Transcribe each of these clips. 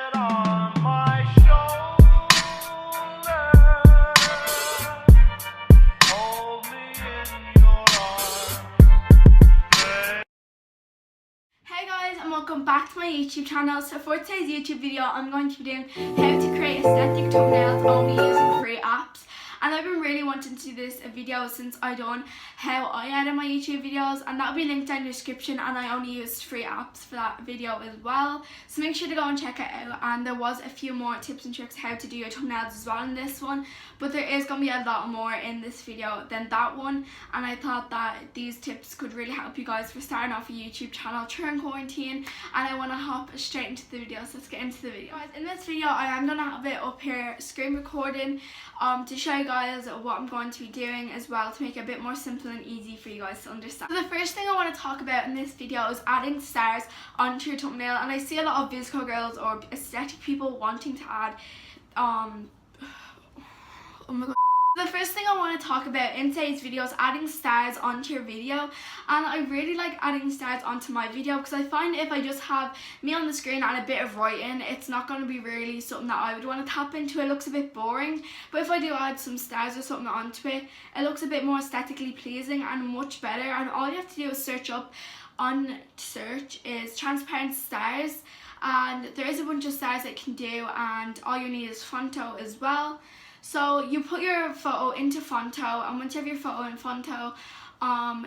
head on my shoulder. Hold me in your arms. Hey guys, and welcome back to my YouTube channel. So for today's YouTube video, I'm going to be doing how to create aesthetic thumbnails only using free apps. And I've been really wanting to do this video since I done how I edit my YouTube videos, and that'll be linked down in the description, and I only used free apps for that video as well. So make sure to go and check it out, and there was a few more tips and tricks how to do your thumbnails as well in this one, but there is going to be a lot more in this video than that one, and I thought that these tips could really help you guys for starting off a YouTube channel during quarantine. And I want to hop straight into the video, so let's get into the video. Guys, in this video I am going to have it up here screen recording to show you guys what I'm going to be doing as well, to make it a bit more simple and easy for you guys to understand. So the first thing I want to talk about in this video is adding stars onto your thumbnail, and I see a lot of VSCO girls or aesthetic people wanting to add oh my god. The first thing I want to talk about in today's video is adding stars onto your video, and I really like adding stars onto my video because I find if I just have me on the screen and a bit of writing, it's not going to be really something that I would want to tap into. It looks a bit boring, but if I do add some stars or something onto it, it looks a bit more aesthetically pleasing and much better. And all you have to do is search up on search is transparent stars, and there is a bunch of stars that you can do, and all you need is Fonto as well. So you put your photo into Fonto, and once you have your photo in Fonto,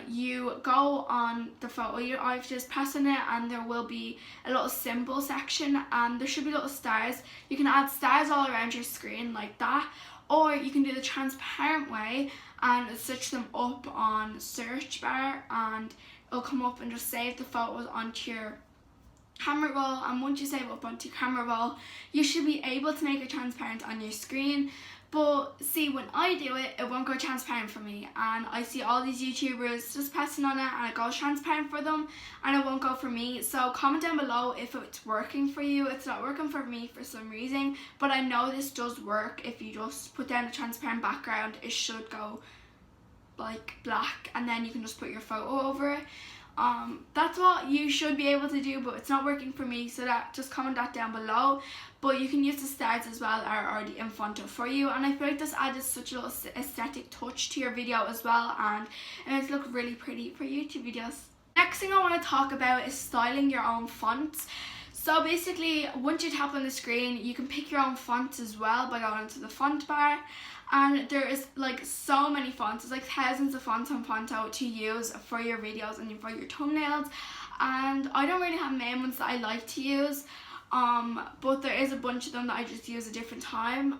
you go on the photo, I just press on it, and there will be a little symbol section, and there should be little stars. You can add stars all around your screen like that, or you can do the transparent way and search them up on search bar, and it'll come up and just save the photos onto your camera roll. And once you save up onto your camera roll, you should be able to make it transparent on your screen. But see, when I do it, it won't go transparent for me, and I see all these YouTubers just pressing on it and it goes transparent for them, and it won't go for me. So comment down below if it's working for you. It's not working for me for some reason, but I know this does work. If you just put down a transparent background, it should go like black, and then you can just put your photo over it. That's what you should be able to do, but it's not working for me, so that just comment that down below. But you can use the stars as well, are already in Fonto for you, and I feel like this added such a little aesthetic touch to your video as well, and it makes it look really pretty for YouTube videos. Next thing I want to talk about is styling your own fonts. So basically, once you tap on the screen, you can pick your own fonts as well by going into the font bar, and there is like so many fonts. There's like thousands of fonts on Fonto to use for your videos and for your thumbnails, and I don't really have main ones that I like to use, but there is a bunch of them that I just use at different time.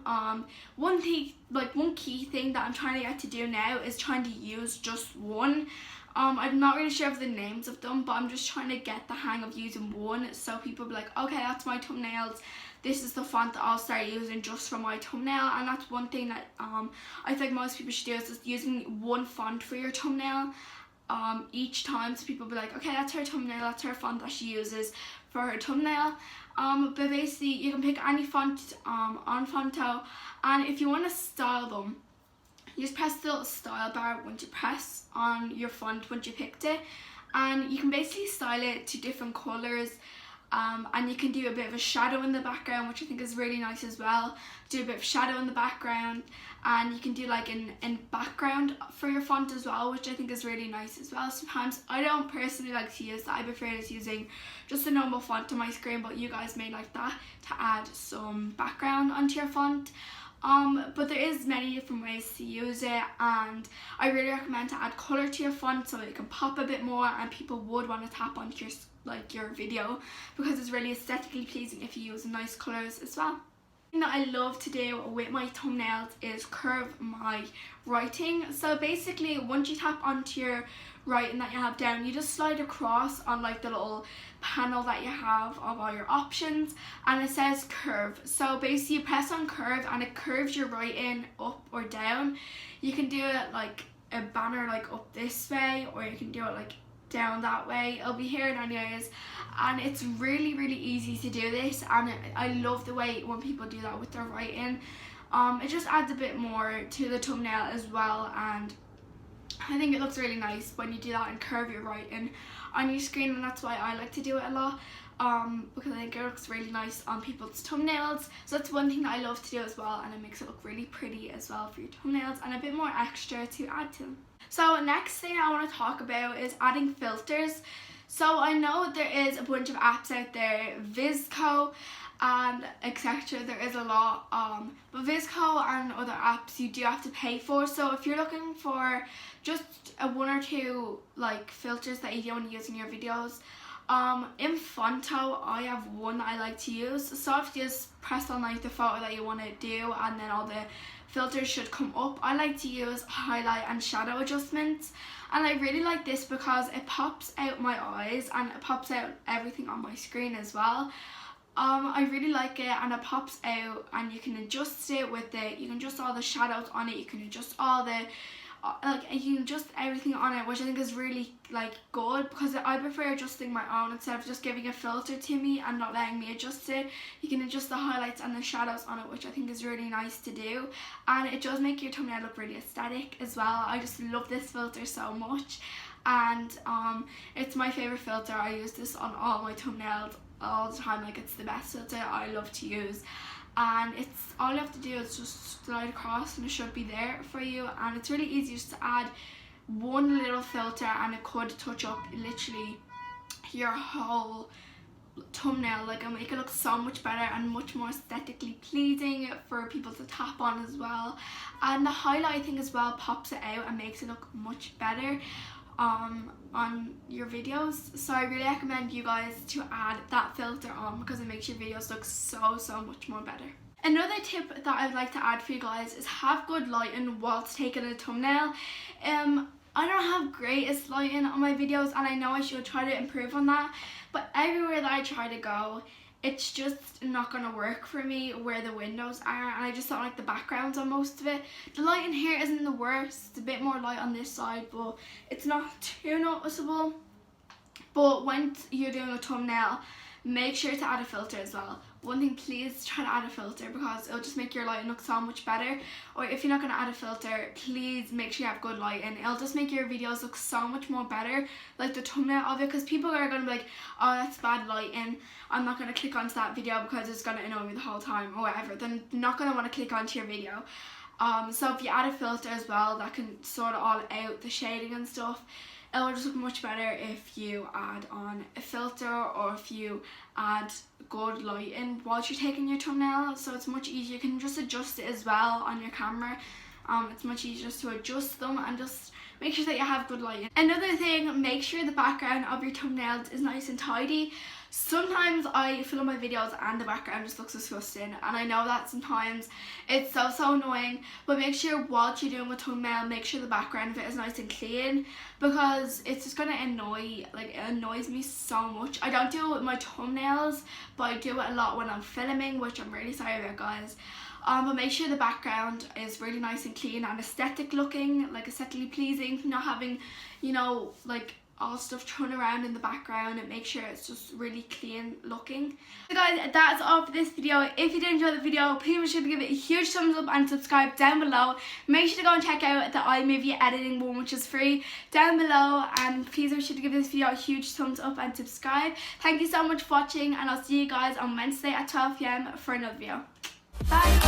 One key thing that I'm trying to get to do now is trying to use just one. I'm not really sure of the names of them, but I'm just trying to get the hang of using one, so people be like, okay, that's my thumbnails, this is the font that I'll start using just for my thumbnail. And that's one thing that I think most people should do, is just using one font for your thumbnail each time, so people be like, okay, that's her thumbnail, that's her font that she uses for her thumbnail. But basically you can pick any font on Fonto, and if you want to style them, you just press the little style bar once you press on your font once you picked it, and you can basically style it to different colours, and you can do a bit of a shadow in the background, which I think is really nice as well. Do a bit of shadow in the background, and you can do like in background for your font as well, which I think is really nice as well. Sometimes I don't personally like to use that, I prefer just using just a normal font on my screen, but you guys may like that to add some background onto your font. But there is many different ways to use it, and I really recommend to add colour to your font so it can pop a bit more, and people would want to tap onto your video, because it's really aesthetically pleasing if you use nice colours as well. Thing that I love to do with my thumbnails is curve my writing. So basically, once you tap onto your writing that you have down, you just slide across on like the little panel that you have of all your options, and it says curve. So basically you press on curve and it curves your writing up or down. You can do it like a banner like up this way, or you can do it like down that way. It'll be here anyways, and it's really easy to do this, and I love the way when people do that with their writing. It just adds a bit more to the thumbnail as well, and I think it looks really nice when you do that and curve your writing on your screen, and that's why I like to do it a lot. because I think it looks really nice on people's thumbnails. So that's one thing that I love to do as well, and it makes it look really pretty as well for your thumbnails and a bit more extra to add to them. So next thing I want to talk about is adding filters. So I know there is a bunch of apps out there, VSCO and etc. There is a lot, but VSCO and other apps you do have to pay for. So if you're looking for just one or two like filters that you don't use in your videos, in Fonto I have one that I like to use. So if you just press on like the photo that you want to do, and then all the filters should come up. I like to use highlight and shadow adjustments, and I really like this because it pops out my eyes and it pops out everything on my screen as well. I really like it, and it pops out, and you can adjust it with it. You can adjust all the shadows on it, you can adjust all the you can adjust everything on it, which I think is really like good, because I prefer adjusting my own instead of just giving a filter to me and not letting me adjust it. You can adjust the highlights and the shadows on it, which I think is really nice to do, and it does make your thumbnail look really aesthetic as well. I just love this filter so much, and it's my favorite filter. I use this on all my thumbnails all the time. Like, it's the best filter I love to use, and it's all you have to do is just slide across and it should be there for you. And it's really easy just to add one little filter, and it could touch up literally your whole thumbnail, like, and make it look so much better and much more aesthetically pleasing for people to tap on as well. And the highlight thing as well pops it out and makes it look much better on your videos. So I really recommend you guys to add that filter on, because it makes your videos look so much more better. Another tip that I'd like to add for you guys is have good lighting whilst taking a thumbnail. I don't have greatest lighting on my videos, and I know I should try to improve on that, but everywhere that I try to go, it's just not going to work for me where the windows are, and I just don't like the backgrounds on most of it. The lighting here isn't the worst, it's a bit more light on this side, but it's not too noticeable. But when you're doing a thumbnail, make sure to add a filter as well. One thing, please try to add a filter, because it'll just make your lighting look so much better. Or if you're not going to add a filter, please make sure you have good lighting. It'll just make your videos look so much more better, like the thumbnail of it, because people are going to be like, oh, that's bad lighting, I'm not going to click onto that video because it's going to annoy me the whole time, or whatever. Then they're not going to want to click onto your video. So if you add a filter as well, that can sort of all out the shading and stuff. It will just look much better if you add on a filter, or if you add good lighting whilst you're taking your thumbnail. So it's much easier. You can just adjust it as well on your camera. It's much easier just to adjust them, and just make sure that you have good lighting. Another thing, make sure the background of your thumbnails is nice and tidy. Sometimes I film my videos and the background just looks disgusting, and I know that sometimes it's so annoying, but make sure whilst you're doing a thumbnail, make sure the background of it is nice and clean, because it's just gonna annoy, like, it annoys me so much. I don't do it with my thumbnails, but I do it a lot when I'm filming, which I'm really sorry about, guys. But make sure the background is really nice and clean and aesthetic looking, like aesthetically pleasing, not having, you know, like all stuff thrown around in the background, and make sure it's just really clean looking. So guys, that's all for this video. If you did enjoy the video, please make sure to give it a huge thumbs up and subscribe down below. Make sure to go and check out the iMovie editing one, which is free, down below, and please make sure to give this video a huge thumbs up and subscribe. Thank you so much for watching, and I'll see you guys on Wednesday at 12 PM for another video. Bye.